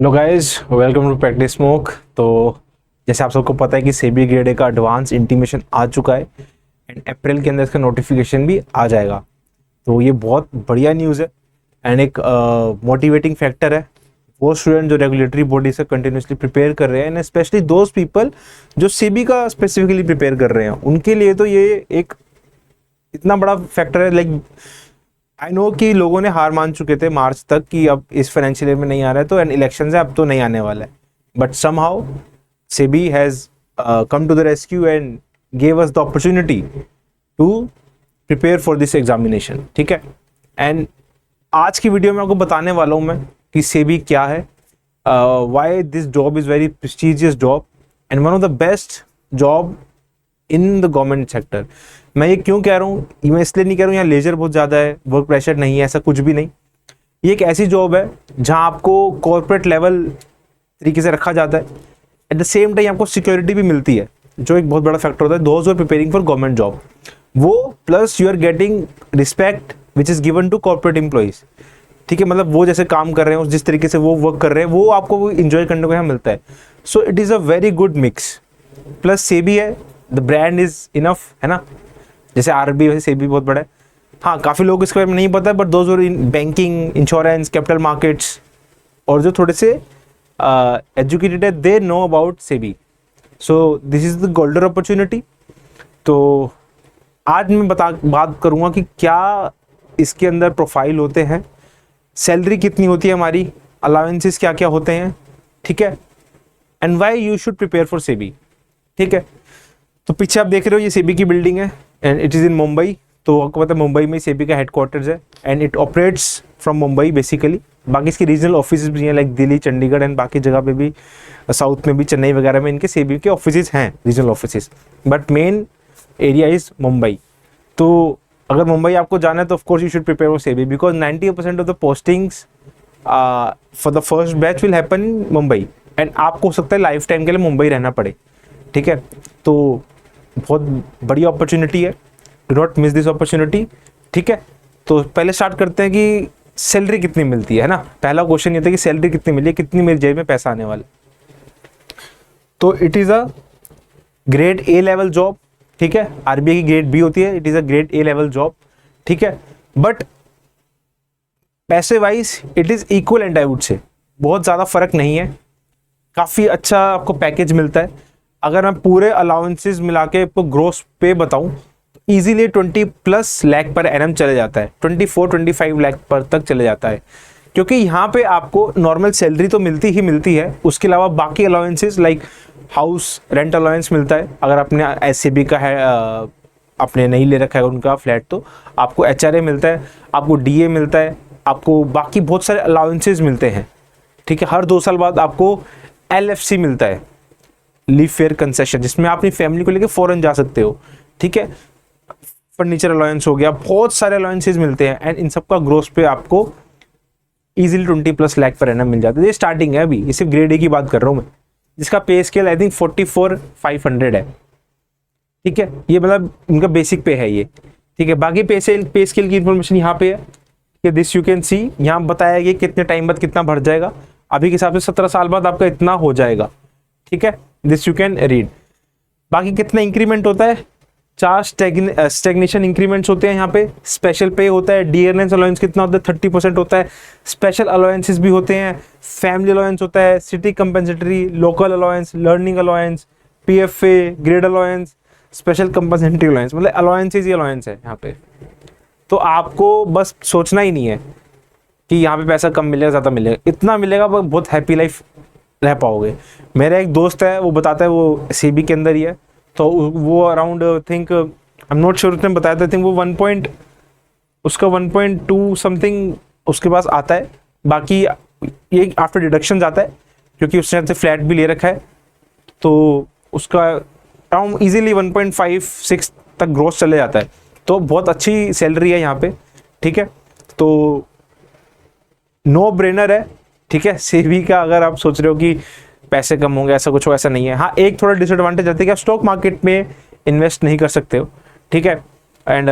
Hello guys, welcome to practice smoke. तो जैसे आप सबको पता है कि सेबी ग्रेड ए का एडवांस इंटीमेशन आ चुका है एंड अप्रैल के अंदर इसका नोटिफिकेशन भी आ जाएगा। तो ये बहुत बढ़िया न्यूज़ है एंड एक मोटिवेटिंग फैक्टर है वो स्टूडेंट जो रेगुलेटरी बॉडी से कंटिन्यूसली प्रिपेयर कर रहे हैं एंड स्पेशली दोज पीपल जो सेबी का स्पेसिफिकली प्रिपेयर कर रहे हैं, उनके लिए तो ये एक इतना बड़ा फैक्टर है। लाइक आई नो कि लोगों ने हार मान चुके थे मार्च तक कि अब इस फाइनेंशियल ईयर में नहीं आ रहा है तो एंड इलेक्शन है, अब तो नहीं आने वाला है। But somehow SEBI has come to the rescue and gave us the opportunity to prepare for this examination. ठीक है, एंड आज की वीडियो में आपको बताने वाला हूँ मैं कि सेबी क्या है, why this job is very prestigious job and one of the best job in the government sector. मैं ये क्यों कह रहा हूँ, मैं इसलिए नहीं कह रहा हूँ यहाँ लेजर बहुत ज़्यादा है, वर्क प्रेशर नहीं है, ऐसा कुछ भी नहीं। ये एक ऐसी जॉब है जहाँ आपको कॉर्पोरेट लेवल तरीके से रखा जाता है, एट द सेम टाइम आपको सिक्योरिटी भी मिलती है, जो एक बहुत बड़ा फैक्टर होता है those who are preparing for government job. वो plus you are getting respect which is given to corporate employees. ठीक है, मतलब वो जैसे काम कर रहे हैं, जिस तरीके से वो वर्क कर रहे हैं, वो आपको इंजॉय करने को यहाँ मिलता है। सो it is a very good mix. Plus SEBI है, द ब्रांड इज इनफ, है ना। जैसे आरबी वैसे सेबी बहुत बड़ा है। हाँ, काफ़ी लोग इसके बारे में नहीं पता है, but those are in banking, insurance, capital markets और जो थोड़े से एजुकेटेड है, they know about SEBI. So this is the golden opportunity. तो आज मैं बात करूँगा कि क्या इसके अंदर प्रोफाइल होते हैं, सैलरी कितनी होती है हमारी, अलाउंसेस क्या क्या होते हैं, ठीक है, and why you should prepare for SEBI. ठीक है, तो पीछे आप देख रहे हो ये सेबी की बिल्डिंग है and it is in Mumbai. तो आपको पता है मुंबई में सेबी का हेडक्वार्टर्स है and it operates from Mumbai basically. बाकी इसके रीजनल ऑफिस भी हैं, लाइक दिल्ली, चंडीगढ़ एंड बाकी जगह पे भी, साउथ में भी, चेन्नई वगैरह में इनके सेबी के ऑफिस हैं, regional office, but main area is Mumbai. तो अगर मुंबई आपको जाना है तो of course you should prepare for SEBI because 90% of the postings for the first batch will happen in Mumbai and आपको हो सकता है लाइफ टाइम के लिए मुंबई रहना पड़े। ठीक है, तो बहुत बड़ी अपॉर्चुनिटी है, do not miss this opportunity. ठीक है, तो पहले स्टार्ट करते हैं कि सैलरी कितनी मिलती है ना। पहला क्वेश्चन ये था कि सैलरी कितनी मिली है, कितनी मेरी जेब में पैसा आने वाला। तो it is a grade A level job. ठीक है, आरबीआई की ग्रेड बी होती है, it is a grade A level job. ठीक है, बट पैसे wise it is equal and I would say बहुत ज़्यादा फर्क नहीं है, काफ़ी अच्छा आपको पैकेज मिलता है। अगर मैं पूरे अलाउंसेस मिला के आपको ग्रोस पे बताऊं तो ईजिली 20+ लाख पर एनम चले जाता है, 24-25 लाख पर तक चले जाता है। क्योंकि यहाँ पे आपको नॉर्मल सैलरी तो मिलती ही मिलती है, उसके अलावा बाकी allowances like house rent allowance मिलता है। अगर आपने एससीबी का है, आपने नहीं ले रखा है उनका फ्लैट, तो आपको एचआरए मिलता है, आपको डीए मिलता है, आपको बाकी बहुत सारे अलाउंसेस मिलते हैं। ठीक है, हर 2 साल बाद आपको एलएफसी मिलता है, लीव फेयर कंसेशन, जिसमें आप अपनी फैमिली को लेकर फॉरेन जा सकते हो। ठीक है, फर्नीचर अलाउंस हो गया, बहुत सारे अलाउंसेस मिलते हैं एंड इन सब का ग्रोस पे आपको इजीली 20+ लाख पर एनम मिल जाता है। ये स्टार्टिंग है, अभी ये सिर्फ ग्रेड ए की बात कर रहा हूँ मैं, जिसका पे स्केल आई थिंक 44,500 है। ठीक है, ये मतलब इनका बेसिक पे है ये। ठीक है, बाकी पे स्केल की इन्फॉर्मेशन यहाँ पे है कि दिस यू कैन सी, यहाँ बताया गया कितने टाइम बाद कितना बढ़ जाएगा। अभी के हिसाब से 17 साल बाद आपका इतना हो जाएगा। ठीक है, दिस यू कैन रीड। बाकी कितना इंक्रीमेंट होता है, 4 स्टेगनेशन इंक्रीमेंट्स होते हैं यहाँ पे। स्पेशल पे होता है, डियरनेस अलाउंस कितना होता है, 30% होता है। स्पेशल अलाउंसेस भी होते हैं, फैमिली अलाउंस होता है, city compensatory, local allowance, learning allowance, PFA, grade allowance, special compensatory allowance, मतलब अलाउंसेस ही अलाउंस है यहाँ पे। तो आपको बस सोचना ही नहीं है कि यहाँ पे पैसा कम मिलेगा ज़्यादा मिलेगा, इतना मिलेगा, बहुत हैप्पी लाइफ रह पाओगे। मेरा एक दोस्त है, वो बताता है, वो सीबी के अंदर ही है, तो वो around think I am not sure, उसने बताया था थिंक वो 1.2 समथिंग उसके पास आता है। बाकी ये आफ्टर डिडक्शन जाता है, क्योंकि उसने फ्लैट भी ले रखा है, तो उसका अराउंड ईजिली 1.56 तक ग्रोस चले जाता है। तो बहुत अच्छी सैलरी है यहाँ पे। ठीक है, तो नो ब्रेनर है। ठीक है, सेबी का अगर आप सोच रहे हो कि पैसे कम होंगे, ऐसा कुछ हो, ऐसा नहीं है। हाँ, एक थोड़ा डिसएडवांटेज आता है कि आप स्टॉक मार्केट में इन्वेस्ट नहीं कर सकते हो। ठीक है, एंड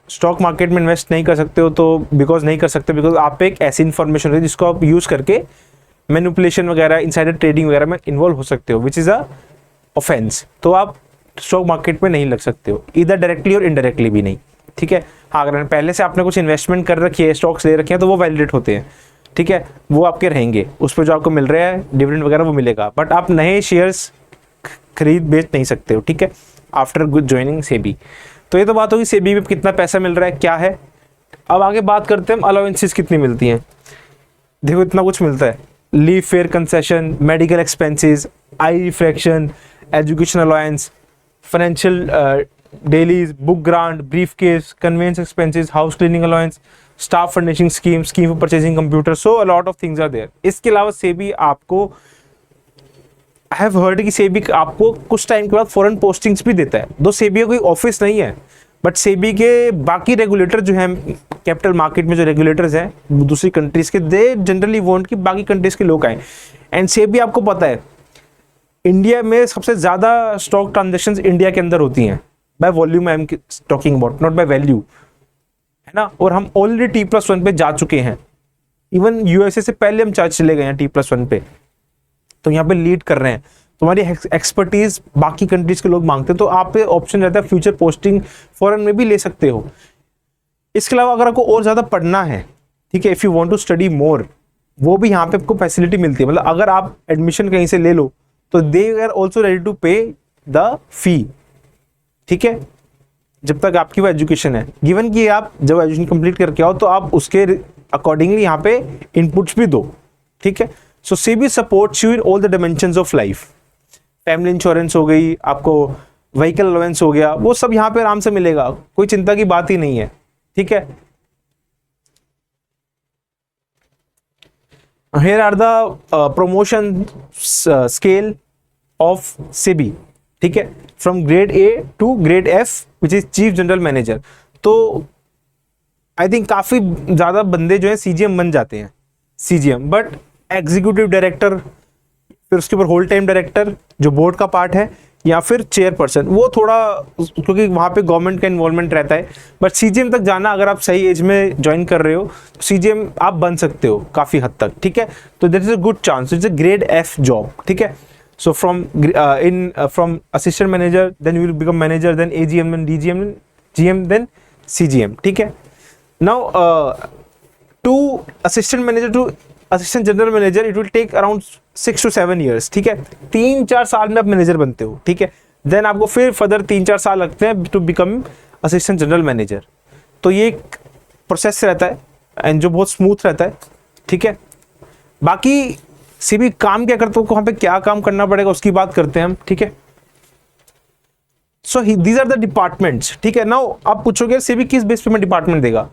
स्टॉक मार्केट में इन्वेस्ट नहीं कर सकते हो तो बिकॉज नहीं कर सकते बिकॉज आप पे एक ऐसी इन्फॉर्मेशन है जिसको आप यूज़ करके मैनिपुलेशन वगैरह, इनसाइडर ट्रेडिंग वगैरह में इन्वॉल्व हो सकते हो, विच इज़ अ ऑफेंस। तो आप स्टॉक मार्केट में नहीं लग सकते हो, इधर डायरेक्टली और इनडायरेक्टली भी नहीं, ठीक है। हाँ, अगर पहले से आपने कुछ इन्वेस्टमेंट कर रखी है, स्टॉक्स ले रखे हैं, तो वो वैलिडेट होते हैं, ठीक है, वो आपके रहेंगे, उस पर जो आपको मिल रहा है डिविडेंड वगैरह वो मिलेगा, बट आप नए शेयर्स खरीद बेच नहीं सकते हो, ठीक है, आफ्टर गुड ज्वाइनिंग सेबी। तो ये तो बात होगी सेबी में कितना पैसा मिल रहा है, क्या है। अब आगे बात करते हैं अलाउंसेस कितनी मिलती हैं। देखो इतना कुछ मिलता है, leave fare concession, medical expenses, eye refraction, education allowance, financial dailies, book grant, briefcase, conveyance expenses, house cleaning allowance, staff furnishing scheme, scheme for purchasing computer, so a lot of things are there. इसके अलावा सेबी आपको, I have heard कि सेबी आपको कुछ time के बाद foreign postings भी देता है, दो सेबी का कोई ऑफिस नहीं है, बट सेबी के बाकी रेगुलेटर जो हैं, कैपिटल मार्केट में जो रेगुलेटर्स हैं दूसरी कंट्रीज के, दे जनरली वांट कि बाकी कंट्रीज के लोग आए। एंड सेबी आपको पता है इंडिया में सबसे ज्यादा स्टॉक ट्रांजेक्शन्स इंडिया के अंदर होती हैं, by volume I am talking about, not by value, है ना। और हम ऑलरेडी T+1 पे जा चुके हैं, इवन यूएसए से पहले हम चले गए हैं T+1 पे, तो यहाँ पे लीड कर रहे हैं। तुम्हारी एक्सपर्टीज बाकी कंट्रीज के लोग मांगते हैं, तो आप पे ऑप्शन रहता है फ्यूचर पोस्टिंग फॉरेन में भी ले सकते हो। इसके अलावा अगर आपको और ज्यादा पढ़ना है, ठीक है, if you want to study more, वो भी यहाँ पे आपको फैसिलिटी मिलती है। मतलब अगर आप एडमिशन कहीं से ले लो तो they are also ready to pay the fee, ठीक है, जब तक आपकी वो एजुकेशन है। गिवन कि आप जब एजुकेशन कंप्लीट करके आओ तो आप उसके अकॉर्डिंगली यहाँ पे इनपुट्स भी दो, ठीक है। So SEBI supports you in all the dimensions of life. Family insurance हो गई, आपको व्हीकल अलाउंस हो गया, वो सब यहाँ पे आराम से मिलेगा, कोई चिंता की बात ही नहीं है, ठीक है। Here are the promotion scale of SEBI, ठीक है, from grade A to grade F, which is chief general manager. तो आई थिंक काफी ज्यादा बंदे जो है CGM बन जाते हैं, CGM, बट एग्जीक्यूटिव डायरेक्टर, फिर उसके ऊपर होल टाइम डायरेक्टर जो बोर्ड का पार्ट है, या फिर चेयरपर्सन, वो थोड़ा क्योंकि वहाँ पे गवर्नमेंट का इन्वॉल्वमेंट रहता है, बट CGM तक जाना अगर आप सही एज में ज्वाइन कर रहे हो तो CGM आप बन सकते हो काफ़ी हद तक, ठीक है। तो there is a good chance, it's a grade F job, ठीक है। So from assistant manager then you will become manager, then AGM, then DGM, then GM, then CGM, ठीक है। Now to assistant manager to assistant general manager it will take around 6 to 7 years, ठीक है, 3-4 साल में आप manager बनते हो, ठीक है। देन आपको फिर फर्दर 3-4 साल लगते हैं to become assistant general manager. तो ये एक प्रोसेस रहता है एंड जो बहुत स्मूथ रहता है, ठीक है। बाकी सेबी काम क्या करता है, वहां पे क्या काम करना पड़ेगा उसकी बात करते हैं हम, ठीक है। So these are the departments, ठीक है। नाउ आप पूछोगे सेबी किस बेस पे मैं डिपार्टमेंट देगा,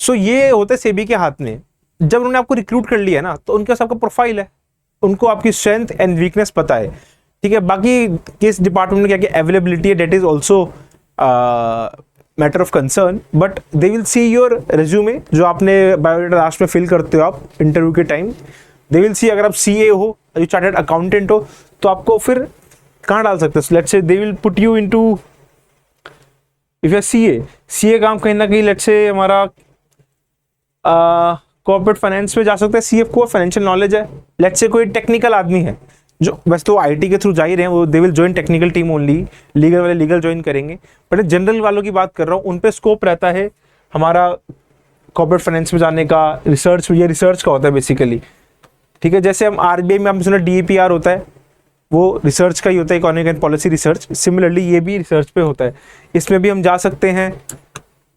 सो ये होता है सेबी के हाथ में। जब उन्होंने आपको रिक्रूट कर लिया ना, तो उनके पास आपका प्रोफाइल है, उनको आपकी स्ट्रेंथ एंड वीकनेस पता है, ठीक है। बाकी किस डिपार्टमेंट में क्या क्या अवेलेबिलिटी है, that is also matter of concern, but they will see your resume, जो आपने बायोडाटा लास्ट में फिल करते हो आप इंटरव्यू के टाइम, दे विल सी अगर आप CA हो, चार्टर्ड अकाउंटेंट हो, तो आपको फिर कहाँ डाल सकते हो। Let's say they will put you into, if you CA काम कहीं ना कहीं लेट्स से हमारा कॉर्पोरेट फाइनेंस में जा सकते हैं, CF को फाइनेंशियल नॉलेज है। लेट्स से कोई टेक्निकल आदमी है जो वैसे तो IT के थ्रू जा ही रहे हैं, वो they will join technical team only, legal वाले लीगल ज्वाइन करेंगे, बट जनरल वालों की बात कर रहा हूँ, उन पे स्कोप रहता है हमारा कॉर्पोरेट फाइनेंस में जाने का, रिसर्च, ये रिसर्च का होता है बेसिकली, ठीक है। जैसे हम RBI में आपने सुना DAPR होता है, वो रिसर्च का ही होता है, economic and policy research. Similarly ये भी रिसर्च पे होता है, इसमें भी हम जा सकते हैं।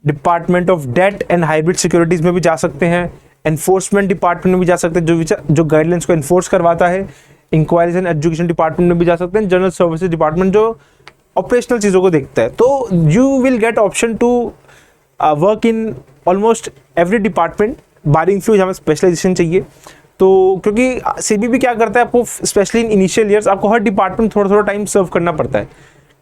Department of debt and hybrid securities में भी जा सकते हैं, एनफोर्समेंट डिपार्टमेंट में भी जा सकते हैं, जो गाइडलाइंस को एनफोर्स करवाता है। इंक्वायरीज एंड एजुकेशन डिपार्टमेंट में भी जा सकते हैं। जनरल सर्विसेज डिपार्टमेंट जो ऑपरेशनल चीज़ों को देखता है। तो you will get option to work in almost every department, barring few हमें स्पेशलाइजेशन चाहिए। तो क्योंकि सेबी भी क्या करता है, आपको स्पेशली इन इनिशियल ईयर्स आपको हर डिपार्टमेंट थोड़ा थोड़ा टाइम सर्व करना पड़ता है,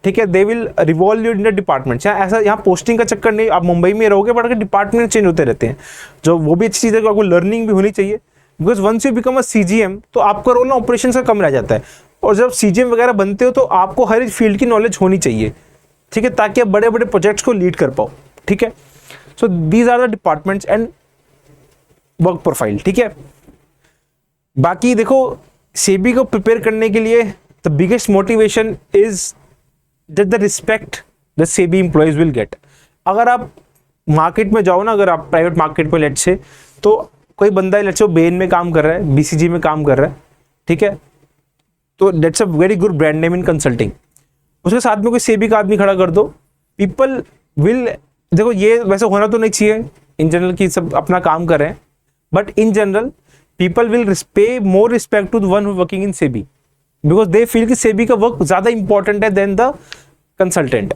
ठीक है। They will revolve in the department, ऐसा यहाँ पोस्टिंग का चक्कर नहीं, आप मुंबई में रहोगे बट अगर डिपार्टमेंट चेंज होते रहते हैं, जो वो भी अच्छी चीज़ है कि आपको लर्निंग भी होनी चाहिए। Because once you become a CGM तो आपका रोल ना ऑपरेशन का कम रह जाता है, और जब CGM वगैरह बनते हो तो आपको हर एक फील्ड की नॉलेज होनी चाहिए, ठीक है, ताकि आप बड़े बड़े प्रोजेक्ट्स को लीड कर पाओ, ठीक है। So these are the departments and work profile, ठीक है। बाकी देखो, सेबी को प्रिपेयर करने के लिए the biggest motivation is the respect the SEBI employees will get. अगर आप मार्केट में जाओ ना, अगर आप प्राइवेट मार्केट में लेट से, तो कोई बंदा लेट से बेन में काम कर रहा है, बीसीजी में काम कर रहा है, ठीक है, तो that's a very good brand name in consulting, उसके साथ में कोई सेबी का आदमी खड़ा कर दो, पीपल विल, देखो ये वैसे होना तो नहीं चाहिए इन जनरल कि सब अपना काम कर रहे हैं, but in general people will pay more respect to the one who working in SEBI, because they feel कि सेबी का वर्क ज्यादा इंपॉर्टेंट है देन द कंसल्टेंट।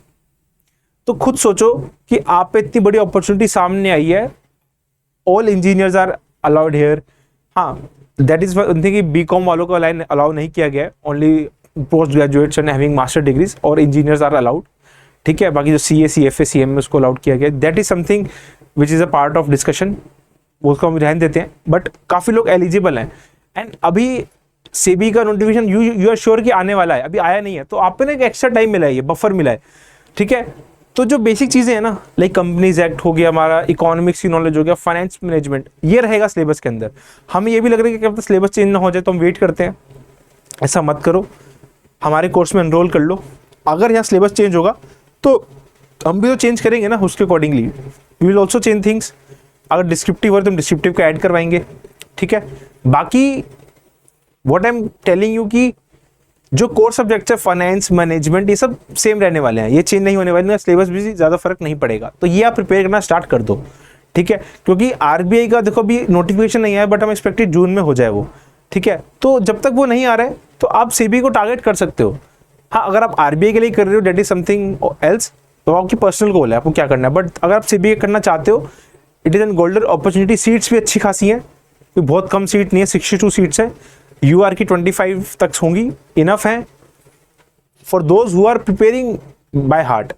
तो खुद सोचो कि आप पे इतनी बड़ी अपॉर्चुनिटी सामने आई है, all engineers are allowed here. हाँ, दैट इज कि बीकॉम वालों को अलाउ नहीं किया गया है, only post graduates and having master degrees और इंजीनियर्स आर अलाउड, ठीक है। बाकी जो CA CFA CMA उसको अलाउड किया गया, that is something which is a part of discussion, उसको हम ध्यान देते हैं, बट काफ़ी लोग एलिजिबल हैं। एंड अभी सेबी का नोटिफिकेशन यू आर श्योर कि आने वाला है, अभी आया नहीं है, तो आप पे ना एक एक्स्ट्रा टाइम मिला है, ये बफर मिला है, ठीक है। तो जो बेसिक चीज़ें हैं ना, लाइक कंपनीज एक्ट हो गया, हमारा इकोनॉमिक्स की नॉलेज हो गया, फाइनेंस मैनेजमेंट, ये रहेगा सिलेबस के अंदर। हमें ये भी लग रहा है कि क्या सिलेबस चेंज ना हो जाए, तो हम वेट करते हैं, ऐसा मत करो, हमारे कोर्स में एनरोल कर लो। अगर यहाँ सिलेबस चेंज होगा तो हम भी तो चेंज करेंगे ना, उसके accordingly we will also change things. अगर डिस्क्रिप्टिव हो तो हम डिस्क्रिप्टिव का ऐड करवाएंगे, ठीक है। बाकी what I am telling you कि जो कोर सब्जेक्ट्स है, फाइनेंस मैनेजमेंट, ये सब सेम रहने वाले हैं, ये चेंज नहीं होने वाले हैं, सिलेबस भी ज़्यादा फर्क नहीं पड़ेगा, तो ये आप प्रिपेयर करना स्टार्ट कर दो, ठीक है। क्योंकि RBI का देखो अभी नोटिफिकेशन नहीं आया, बट हम एक्सपेक्टेड जून में हो जाए वो, ठीक है। तो जब तक वो नहीं आ रहा है तो आप सेबी को टारगेट कर सकते हो। हाँ, अगर आप RBI के लिए कर रहे हो, डेट इज समथिंग एल्स, तो आपकी पर्सनल गोल है, आपको क्या करना है। बट अगर आप CBA करना चाहते हो, it is an golden opportunity. Seats भी अच्छी खासी हैं, कोई बहुत कम सीट नहीं है, 62 सीट्स है, UR की 25 तक होंगी, इनफ है for those who are preparing by heart.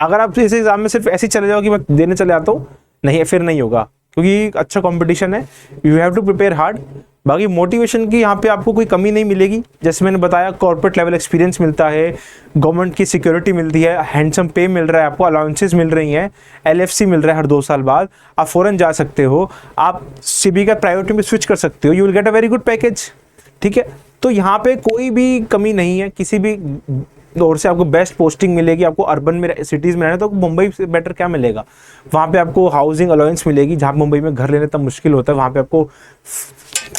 अगर आप इस एग्जाम में सिर्फ ऐसे चले जाओ कि मैं देने चले आता हूँ, नहीं, फिर नहीं होगा, क्योंकि अच्छा कंपटीशन है, you have to prepare hard. बाकी मोटिवेशन की यहाँ पे आपको कोई कमी नहीं मिलेगी, जैसे मैंने बताया, कॉर्पोरेट लेवल एक्सपीरियंस मिलता है, गवर्नमेंट की सिक्योरिटी मिलती है, हैंडसम पे मिल रहा है आपको, अलाउंसेस मिल रही हैं, LFC मिल रहा है हर 2 साल बाद, आप फॉरेन जा सकते हो, आप CBA का प्राइवेट में स्विच कर सकते हो, you will get a very good package, ठीक है। तो यहाँ पे कोई भी कमी नहीं है, किसी भी दौर से आपको बेस्ट पोस्टिंग मिलेगी। आपको अर्बन में सिटीज़ में रहना है तो मुंबई से बेटर क्या मिलेगा, वहाँ पे आपको हाउसिंग अलाउंस मिलेगी, जहाँ मुंबई में घर लेने तब मुश्किल होता है, वहाँ पे आपको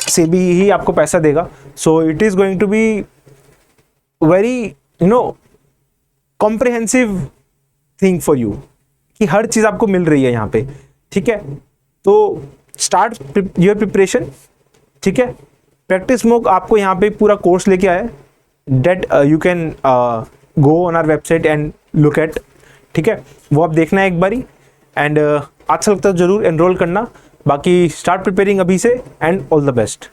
सेबी ही आपको पैसा देगा। So it is going to be very comprehensive thing for you, कि हर चीज़ आपको मिल रही है यहाँ पे, ठीक है। तो स्टार्ट योर प्रिपरेशन, ठीक है। प्रैक्टिस मोक आपको यहाँ पे पूरा कोर्स लेके आया, that you can go on our website and look at, ठीक है, वो आप देखना है एक बारी, एंड अच्छा लगता है जरूर एनरोल करना। बाकी स्टार्ट प्रिपेयरिंग अभी से, एंड ऑल द बेस्ट।